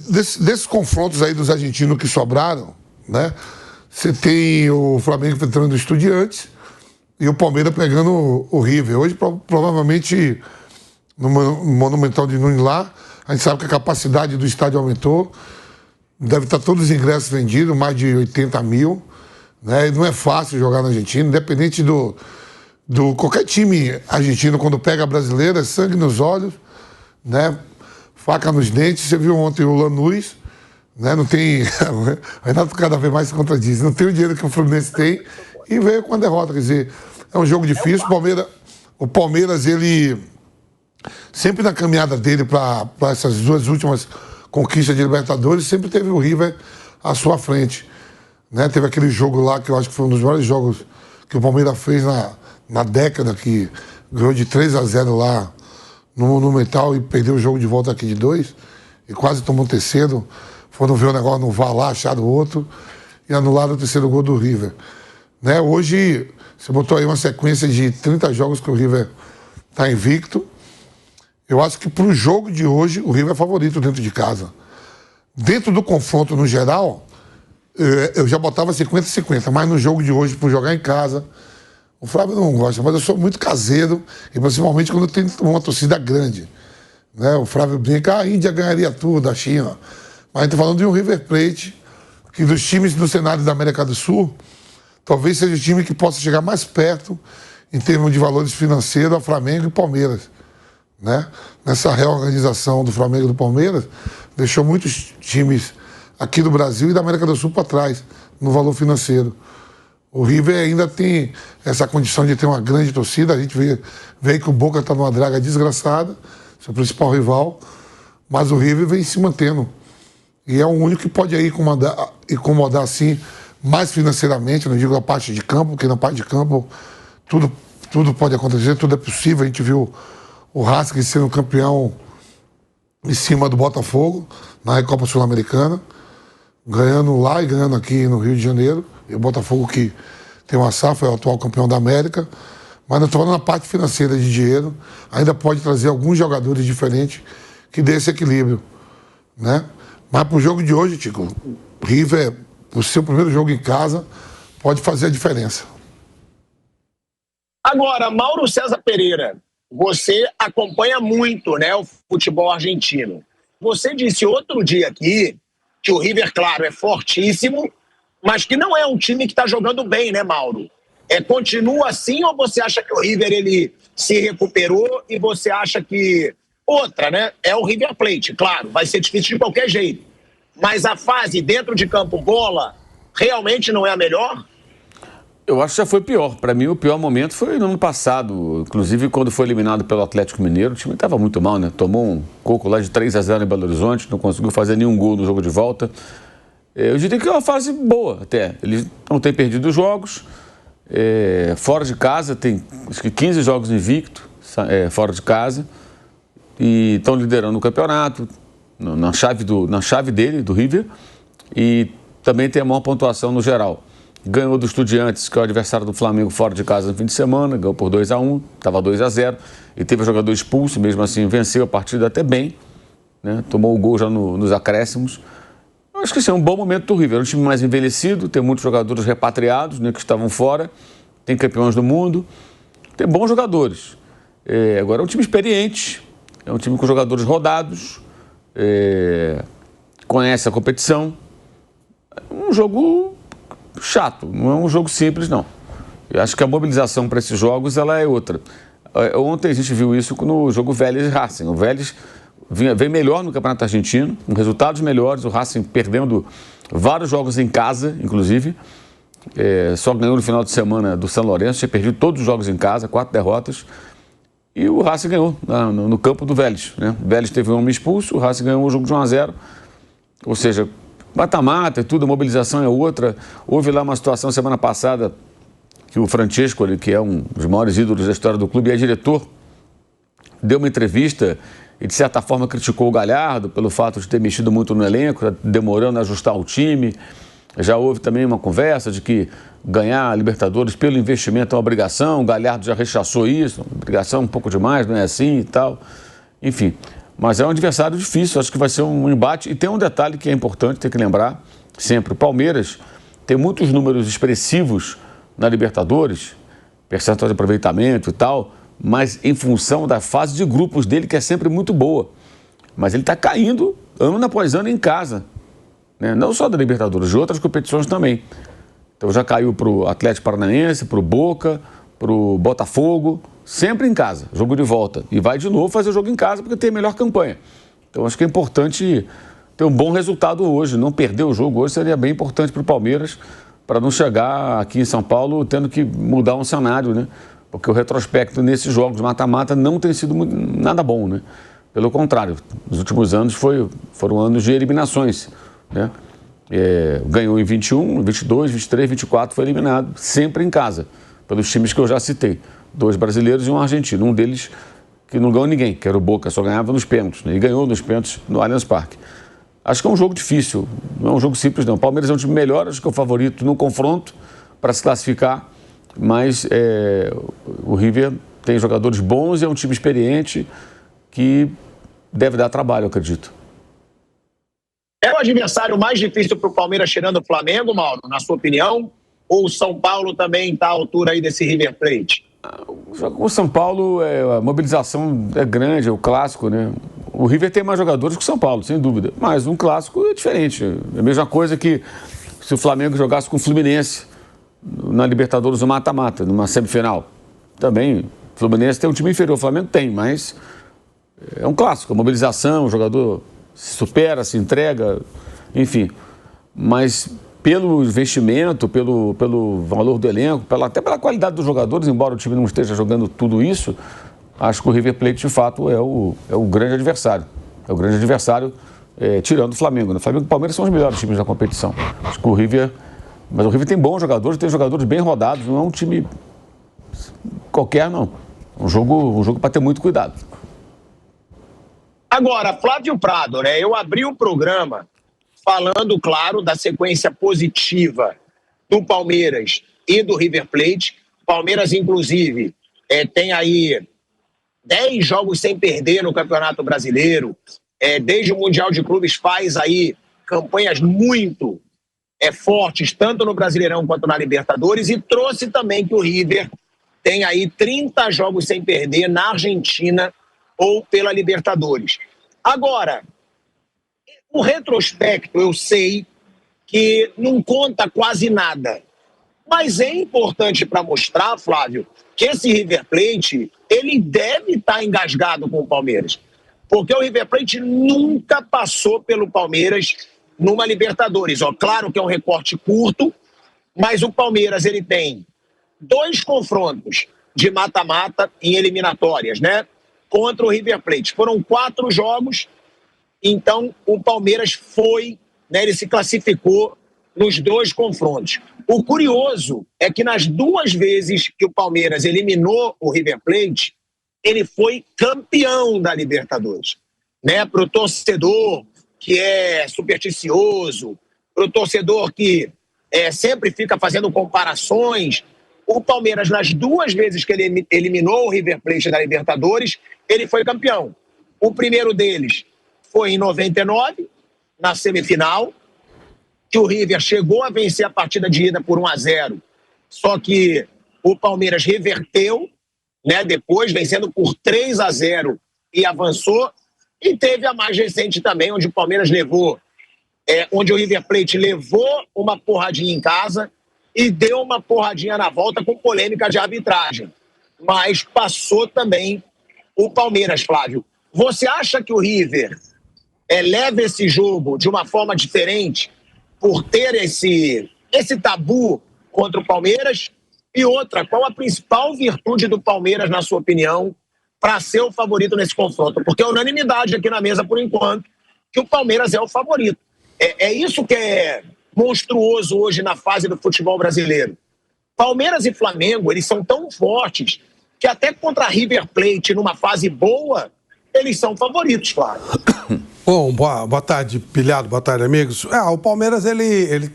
Desses confrontos aí dos argentinos que sobraram, né? Você tem o Flamengo enfrentando o Estudiantes e o Palmeiras pegando o River. Hoje, provavelmente, no Monumental de Nunes lá, a gente sabe que a capacidade do estádio aumentou. Deve estar todos os ingressos vendidos, mais de 80 mil. Né? E não é fácil jogar na Argentina, independente do qualquer time argentino, quando pega a brasileira, é sangue nos olhos, né? Faca nos dentes. Você viu ontem o Lanús, né? Não tem. O Renato cada vez mais se contradiz. Não tem o dinheiro que o Fluminense tem e veio com a derrota. Quer dizer, é um jogo difícil. O Palmeiras, ele sempre na caminhada dele para essas duas últimas conquistas de Libertadores, sempre teve o River à sua frente. Né? Teve aquele jogo lá que eu acho que foi um dos maiores jogos que o Palmeiras fez na década, que ganhou de 3-0 lá no Monumental e perdeu o jogo de volta aqui de 2 e quase tomou o terceiro. Foram ver o negócio no VAR lá, acharam outro e anularam o terceiro gol do River. Né? Hoje, você botou aí uma sequência de 30 jogos que o River está invicto. Eu acho que para o jogo de hoje, o River é favorito dentro de casa. Dentro do confronto no geral, eu já botava 50-50, mas no jogo de hoje, por jogar em casa, o Flávio não gosta, mas eu sou muito caseiro, e principalmente quando tem uma torcida grande. Né? O Flávio brinca, a Índia ganharia tudo, a China. Mas a gente está falando de um River Plate, que dos times do cenário da América do Sul, talvez seja o time que possa chegar mais perto, em termos de valores financeiros, a Flamengo e Palmeiras. Né? Nessa reorganização do Flamengo e do Palmeiras, deixou muitos times aqui do Brasil e da América do Sul para trás, no valor financeiro. O River ainda tem essa condição de ter uma grande torcida. A gente vê que o Boca está numa draga desgraçada, seu principal rival, mas o River vem se mantendo. E é o único que pode aí incomodar assim, mais financeiramente, não digo a parte de campo, porque na parte de campo tudo pode acontecer, tudo é possível. A gente viu o Racing sendo campeão em cima do Botafogo, na Recopa Sul-Americana, ganhando lá e ganhando aqui no Rio de Janeiro. E o Botafogo, que tem uma safra, é o atual campeão da América. Mas não estou falando na parte financeira de dinheiro, ainda pode trazer alguns jogadores diferentes que dê esse equilíbrio. Né? Mas para o jogo de hoje, Tico, o River, o seu primeiro jogo em casa, pode fazer a diferença. Agora, Mauro César Pereira, você acompanha muito, né, o futebol argentino. Você disse outro dia aqui que o River, claro, é fortíssimo, mas que não é um time que está jogando bem, né, Mauro? Continua assim, ou você acha que o River ele se recuperou e você acha que... Outra, né? É o River Plate, claro, vai ser difícil de qualquer jeito. Mas a fase dentro de campo, bola, realmente não é a melhor? Eu acho que já foi pior. Para mim, o pior momento foi no ano passado. Inclusive, quando foi eliminado pelo Atlético Mineiro, o time estava muito mal, né? Tomou um coco lá de 3-0 em Belo Horizonte, não conseguiu fazer nenhum gol no jogo de volta. Eu diria que é uma fase boa até. Eles não têm perdido os jogos. Fora de casa, tem acho que 15 jogos invicto, fora de casa. E estão liderando o campeonato, na chave dele, do River. E também tem a maior pontuação no geral. Ganhou do Estudiantes, que é o adversário do Flamengo, fora de casa no fim de semana, ganhou por 2-1, estava 2-0, e teve o jogador expulso, mesmo assim venceu a partida até bem, né? Tomou o gol já nos acréscimos. Eu acho que esse é um bom momento do River, é um time mais envelhecido, tem muitos jogadores repatriados, né, que estavam fora, tem campeões do mundo, tem bons jogadores. Agora é um time experiente, é um time com jogadores rodados, conhece a competição, um jogo chato, não é um jogo simples, não. Eu acho que a mobilização para esses jogos ela é outra. Ontem a gente viu isso no jogo Vélez e Racing. O Vélez vem melhor no Campeonato Argentino, com resultados melhores, o Racing perdendo vários jogos em casa, inclusive. Só ganhou no final de semana do São Lourenço, tinha perdido todos os jogos em casa, 4 derrotas. E o Racing ganhou no campo do Vélez. Né? O Vélez teve um homem expulso, o Racing ganhou o jogo de 1-0. Ou seja, mata-mata e tudo, a mobilização é outra. Houve lá uma situação semana passada que o Francesco, que é um dos maiores ídolos da história do clube e é diretor, deu uma entrevista e de certa forma criticou o Galhardo pelo fato de ter mexido muito no elenco, demorando a ajustar o time. Já houve também uma conversa de que ganhar a Libertadores pelo investimento é uma obrigação, o Galhardo já rechaçou isso, obrigação um pouco demais, não é assim e tal. Enfim, Mas é um adversário difícil, acho que vai ser um embate. E tem um detalhe que é importante, tem que lembrar sempre. O Palmeiras tem muitos números expressivos na Libertadores, percentual de aproveitamento e tal, mas em função da fase de grupos dele, que é sempre muito boa. Mas ele está caindo ano após ano em casa, né? Não só da Libertadores, de outras competições também. Então já caiu para o Atlético Paranaense, para o Boca, para o Botafogo, sempre em casa, jogo de volta. E vai de novo fazer o jogo em casa porque tem a melhor campanha. Então acho que é importante ter um bom resultado hoje, não perder o jogo hoje seria bem importante para o Palmeiras, para não chegar aqui em São Paulo tendo que mudar um cenário, né? Porque o retrospecto nesses jogos mata-mata não tem sido nada bom, né? Pelo contrário, nos últimos anos foram anos de eliminações, né? Ganhou em 21, 22, 23, 24, foi eliminado, sempre em casa, pelos times que eu já citei. 2 brasileiros e um argentino, um deles que não ganhou ninguém, que era o Boca, só ganhava nos pênaltis, né? E ganhou nos pênaltis no Allianz Parque. Acho que é um jogo difícil, não é um jogo simples não. O Palmeiras é um time melhor, acho que é o favorito no confronto para se classificar, mas o River tem jogadores bons e é um time experiente que deve dar trabalho, eu acredito. É o adversário mais difícil para o Palmeiras tirando o Flamengo, Mauro, na sua opinião? Ou o São Paulo também está à altura aí desse River Plate? O São Paulo, a mobilização é grande, é o clássico, né? O River tem mais jogadores que o São Paulo, sem dúvida. Mas um clássico é diferente. É a mesma coisa que se o Flamengo jogasse com o Fluminense na Libertadores no mata-mata, numa semifinal. Também, o Fluminense tem um time inferior, o Flamengo tem, mas é um clássico. A mobilização, o jogador se supera, se entrega, enfim. Mas pelo investimento, pelo valor do elenco, até pela qualidade dos jogadores, embora o time não esteja jogando tudo isso, acho que o River Plate, de fato, é o grande adversário. É o grande adversário, tirando o Flamengo. O Flamengo e o Palmeiras são os melhores times da competição. Acho que o River... Mas o River tem bons jogadores, tem jogadores bem rodados, não é um time qualquer, não. Um jogo para ter muito cuidado. Agora, Flávio Prado, né? Eu abri o programa falando, claro, da sequência positiva do Palmeiras e do River Plate. Palmeiras, inclusive, tem aí 10 jogos sem perder no Campeonato Brasileiro. Desde o Mundial de Clubes faz aí campanhas muito fortes, tanto no Brasileirão quanto na Libertadores, e trouxe também que o River tem aí 30 jogos sem perder na Argentina ou pela Libertadores. Agora, o retrospecto eu sei que não conta quase nada, mas é importante para mostrar, Flávio, que esse River Plate, ele deve estar engasgado com o Palmeiras, porque o River Plate nunca passou pelo Palmeiras numa Libertadores. Claro que é um recorte curto, mas o Palmeiras ele tem 2 confrontos de mata-mata em eliminatórias, né? Contra o River Plate. Foram 4 jogos, então o Palmeiras foi, né, ele se classificou nos 2 confrontos. O curioso é que nas 2 vezes que o Palmeiras eliminou o River Plate, ele foi campeão da Libertadores, né? Para o torcedor que é supersticioso, para o torcedor que sempre fica fazendo comparações, o Palmeiras, nas 2 vezes que ele eliminou o River Plate da Libertadores, ele foi campeão. O primeiro deles foi em 99, na semifinal, que o River chegou a vencer a partida de ida por 1-0, só que o Palmeiras reverteu, né, depois, vencendo por 3-0 e avançou. E teve a mais recente também, onde o Palmeiras levou, onde o River Plate levou uma porradinha em casa e deu uma porradinha na volta com polêmica de arbitragem. Mas passou também o Palmeiras, Flávio. Você acha que o River leva esse jogo de uma forma diferente por ter esse tabu contra o Palmeiras? E outra, qual a principal virtude do Palmeiras, na sua opinião, para ser o favorito nesse confronto? Porque é unanimidade aqui na mesa, por enquanto, que o Palmeiras é o favorito. É isso que é monstruoso hoje na fase do futebol brasileiro. Palmeiras e Flamengo, eles são tão fortes que até contra River Plate, numa fase boa, eles são favoritos, claro. Bom, boa tarde, Pilhado, boa tarde, amigos. O Palmeiras, ele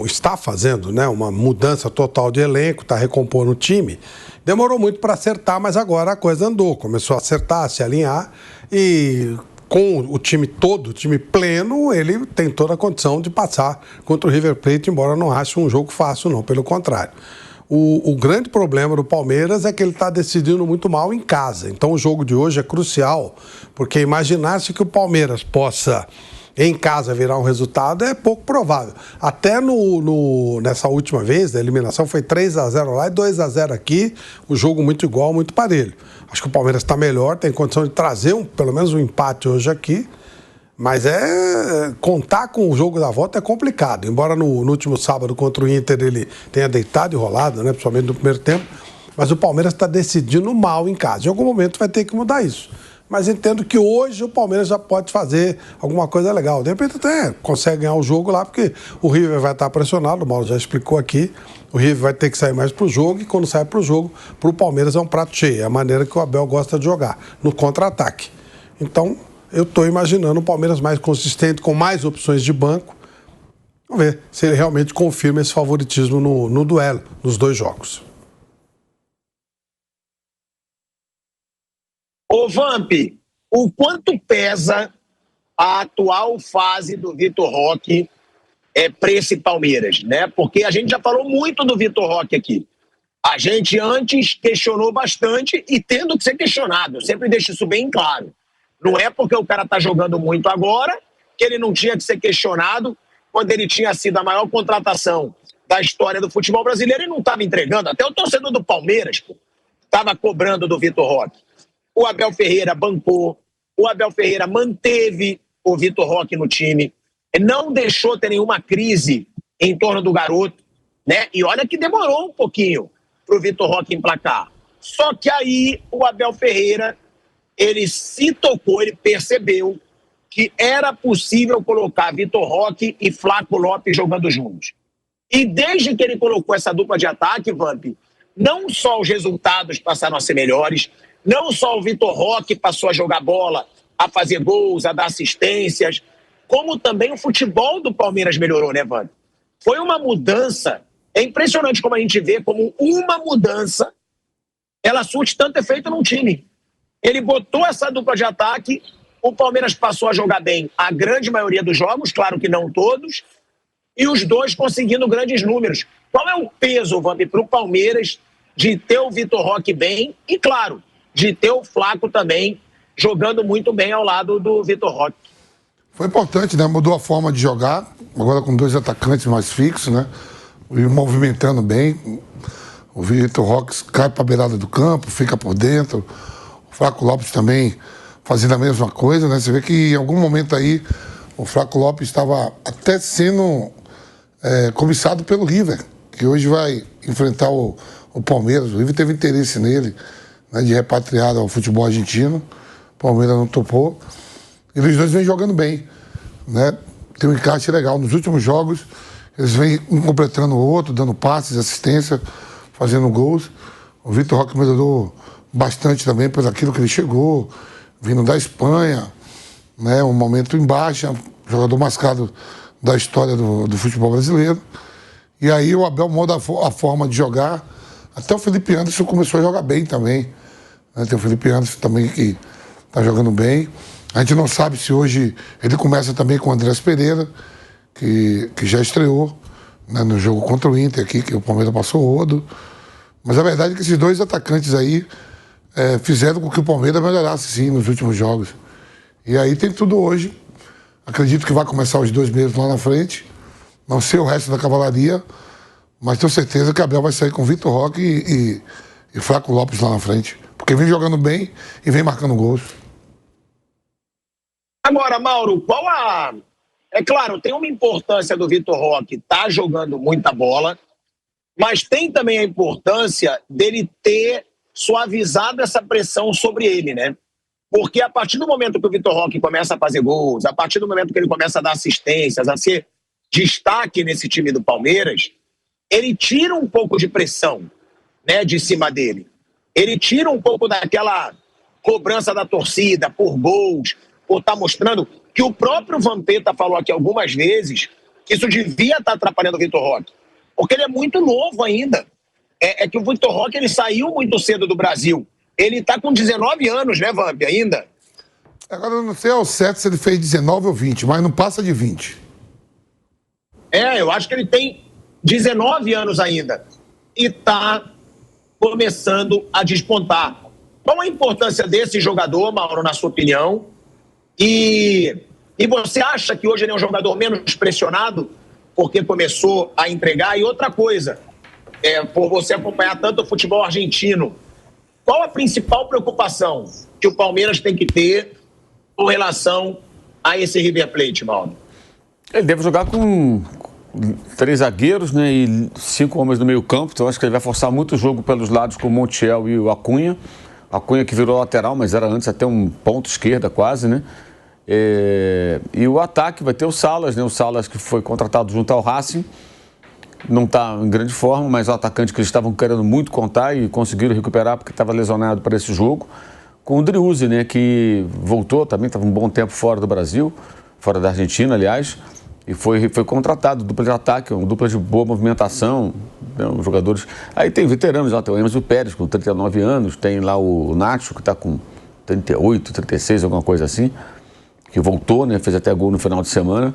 está fazendo, né, uma mudança total de elenco, está recompondo o time. Demorou muito para acertar, mas agora a coisa andou, começou a acertar, a se alinhar e com o time todo, o time pleno, ele tem toda a condição de passar contra o River Plate, embora não ache um jogo fácil, não, pelo contrário. O grande problema do Palmeiras é que ele está decidindo muito mal em casa. Então o jogo de hoje é crucial, porque imaginar-se que o Palmeiras possa, em casa, virar um resultado é pouco provável. Até nessa última vez, a eliminação foi 3-0 lá e 2-0 aqui, o jogo muito igual, muito parelho. Acho que o Palmeiras está melhor, tem condição de trazer pelo menos um empate hoje aqui, mas contar com o jogo da volta é complicado. Embora no último sábado contra o Inter ele tenha deitado e rolado, né, principalmente no primeiro tempo, mas o Palmeiras está decidindo mal em casa. Em algum momento vai ter que mudar isso. Mas entendo que hoje o Palmeiras já pode fazer alguma coisa legal. De repente até consegue ganhar o jogo lá, porque o River vai estar pressionado, o Mauro já explicou aqui, o River vai ter que sair mais pro jogo, e quando sai pro jogo, pro Palmeiras é um prato cheio, é a maneira que o Abel gosta de jogar, no contra-ataque. Então, eu estou imaginando o Palmeiras mais consistente, com mais opções de banco. Vamos ver se ele realmente confirma esse favoritismo no duelo, nos dois jogos. Ô Vamp, o quanto pesa a atual fase do Vitor Roque para esse Palmeiras, né? Porque a gente já falou muito do Vitor Roque aqui. A gente antes questionou bastante e tendo que ser questionado. Eu sempre deixo isso bem claro. Não é porque o cara tá jogando muito agora que ele não tinha que ser questionado quando ele tinha sido a maior contratação da história do futebol brasileiro e não estava entregando. Até o torcedor do Palmeiras estava cobrando do Vitor Roque. O Abel Ferreira bancou, o Abel Ferreira manteve o Vitor Roque no time, não deixou ter nenhuma crise em torno do garoto, né? E olha que demorou um pouquinho para o Vitor Roque emplacar. Só que aí o Abel Ferreira, ele se tocou, ele percebeu que era possível colocar Vitor Roque e Flaco Lopes jogando juntos. E desde que ele colocou essa dupla de ataque, Vamp, não só os resultados passaram a ser melhores, não só o Vitor Roque passou a jogar bola, a fazer gols, a dar assistências, como também o futebol do Palmeiras melhorou, né, Vamp? Foi uma mudança, é impressionante como a gente vê como uma mudança, ela surte tanto efeito num time. Ele botou essa dupla de ataque, o Palmeiras passou a jogar bem a grande maioria dos jogos, claro que não todos, e os dois conseguindo grandes números. Qual é o peso, Vamp, para o Palmeiras de ter o Vitor Roque bem e, claro, de ter o Flaco também jogando muito bem ao lado do Vitor Roque? Foi importante, né? Mudou a forma de jogar, agora com dois atacantes mais fixos, né? E movimentando bem. O Vitor Roque cai para a beirada do campo, fica por dentro. O Flaco Lopes também fazendo a mesma coisa, né? Você vê que em algum momento aí o Flaco Lopes estava até sendo cobiçado pelo River, que hoje vai enfrentar o Palmeiras. O River teve interesse nele, né, de repatriar ao futebol argentino. O Palmeiras não topou. E os dois vêm jogando bem, né? Tem um encaixe legal. Nos últimos jogos, eles vêm um completando o outro, dando passes, assistência, fazendo gols. O Vitor Roque melhorou bastante também por aquilo que ele chegou, vindo da Espanha, né? Um momento em baixa, jogador mascado da história do futebol brasileiro. E aí o Abel muda a forma de jogar. Até o Felipe Anderson começou a jogar bem também, né? Tem o Felipe Anderson também que está jogando bem. A gente não sabe se hoje ele começa também com o Andrés Pereira, que já estreou, né, no jogo contra o Inter aqui, que o Palmeiras passou o rodo. Mas a verdade é que esses dois atacantes aí fizeram com que o Palmeiras melhorasse sim nos últimos jogos. E aí tem tudo hoje. Acredito que vai começar os dois mesmos lá na frente. Não sei o resto da cavalaria, mas tenho certeza que Abel vai sair com Vitor Roque e Flaco Lopes lá na frente. Porque vem jogando bem e vem marcando gols. Agora, Mauro, é claro, tem uma importância do Vitor Roque estar jogando muita bola, mas tem também a importância dele ter suavizado essa pressão sobre ele, né? Porque a partir do momento que o Vitor Roque começa a fazer gols, a partir do momento que ele começa a dar assistências, a ser destaque nesse time do Palmeiras, ele tira um pouco de pressão, né, de cima dele. Ele tira um pouco daquela cobrança da torcida por gols, por estar mostrando que o próprio Vampeta falou aqui algumas vezes, que isso devia estar atrapalhando o Vitor Roque. Porque ele é muito novo ainda. É que o Vitor Roque, ele saiu muito cedo do Brasil. Ele está com 19 anos, né, Vamp, ainda? Agora, eu não sei ao certo se ele fez 19 ou 20, mas não passa de 20. Eu acho que ele tem 19 anos ainda. E está começando a despontar. Qual a importância desse jogador, Mauro, na sua opinião? E você acha que hoje ele é um jogador menos pressionado porque começou a entregar? E outra coisa, por você acompanhar tanto o futebol argentino, qual a principal preocupação que o Palmeiras tem que ter com relação a esse River Plate, Mauro? Ele deve jogar com 3 zagueiros, né, e 5 homens no meio campo, então acho que ele vai forçar muito o jogo pelos lados com o Montiel e o Acunha. Acunha que virou lateral, mas era antes até um ponto esquerda quase, né? E o ataque vai ter o Salas, né? O Salas que foi contratado junto ao Racing, não está em grande forma, mas o atacante que eles estavam querendo muito contar e conseguiram recuperar porque estava lesionado para esse jogo. Com o Driussi, né? Que voltou também, estava um bom tempo fora do Brasil, fora da Argentina, aliás, e foi contratado, dupla de ataque, uma dupla de boa movimentação, né, os jogadores. Aí tem veteranos lá, tem o Emerson Pérez com 39 anos, tem lá o Nacho que está com 38, 36, alguma coisa assim, que voltou, né, fez até gol no final de semana.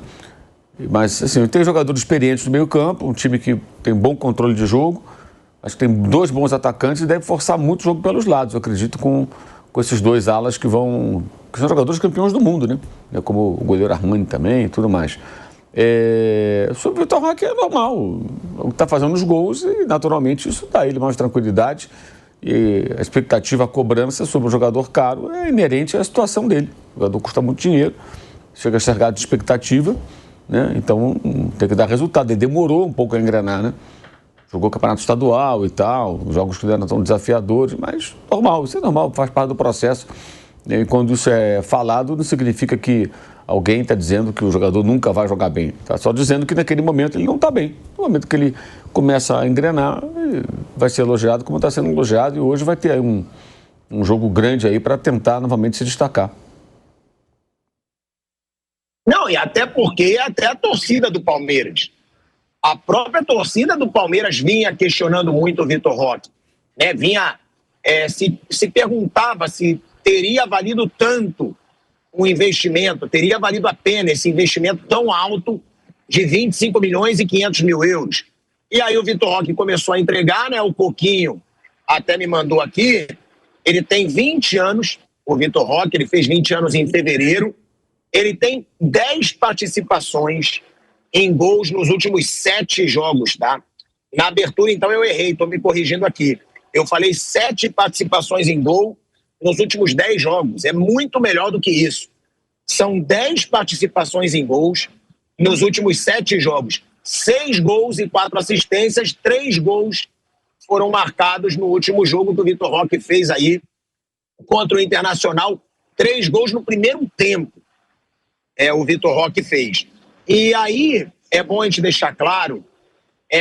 Mas, assim, tem jogadores experientes no meio campo, um time que tem bom controle de jogo, acho que tem 2 bons atacantes e deve forçar muito o jogo pelos lados, eu acredito, com esses 2 alas que são jogadores campeões do mundo, né? Como o goleiro Armani também e tudo mais. Sobre o Vitor Roque é normal, o que está fazendo os gols e naturalmente isso dá a ele mais tranquilidade e a expectativa, a cobrança sobre um jogador caro é inerente à situação dele. O jogador custa muito dinheiro, chega a cercado de expectativa, né? Então tem que dar resultado. Ele demorou um pouco a engrenar, né? Jogou campeonato estadual e tal, jogos que não eram tão desafiadores, mas normal, isso é normal, faz parte do processo. E quando isso é falado, não significa que alguém está dizendo que o jogador nunca vai jogar bem. Está só dizendo que naquele momento ele não está bem. No momento que ele começa a engrenar, vai ser elogiado como está sendo elogiado e hoje vai ter aí um jogo grande aí para tentar novamente se destacar. Não, e até porque até a torcida do Palmeiras. A própria torcida do Palmeiras vinha questionando muito o Vitor Roque. Né? Se perguntava se teria valido tanto o investimento, teria valido a pena esse investimento tão alto de 25 milhões e 500 mil euros. E aí o Vitor Roque começou a entregar, né? O Coquinho até me mandou aqui, ele tem 20 anos, o Vitor Roque, ele fez 20 anos em fevereiro, ele tem 10 participações em gols nos últimos 7 jogos, tá? Na abertura, então, eu errei, estou me corrigindo aqui. Eu falei 7 participações em gol nos últimos 10 jogos. É muito melhor do que isso. São 10 participações em gols nos últimos 7 jogos. 6 gols e 4 assistências, 3 gols foram marcados no último jogo que o Vitor Roque fez aí contra o Internacional. 3 gols no primeiro tempo. O Vitor Roque fez. E aí, é bom a gente deixar claro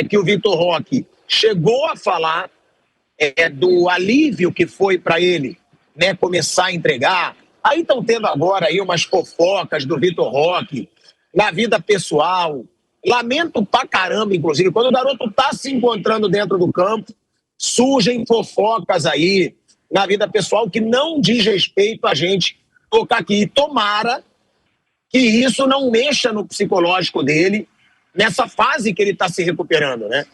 que o Vitor Roque chegou a falar do alívio que foi para ele, né, começar a entregar. Aí estão tendo agora aí umas fofocas do Vitor Roque na vida pessoal. Lamento pra caramba, inclusive, quando o garoto tá se encontrando dentro do campo, surgem fofocas aí na vida pessoal que não diz respeito a gente tocar aqui. E tomara que isso não mexa no psicológico dele nessa fase que ele está se recuperando, né?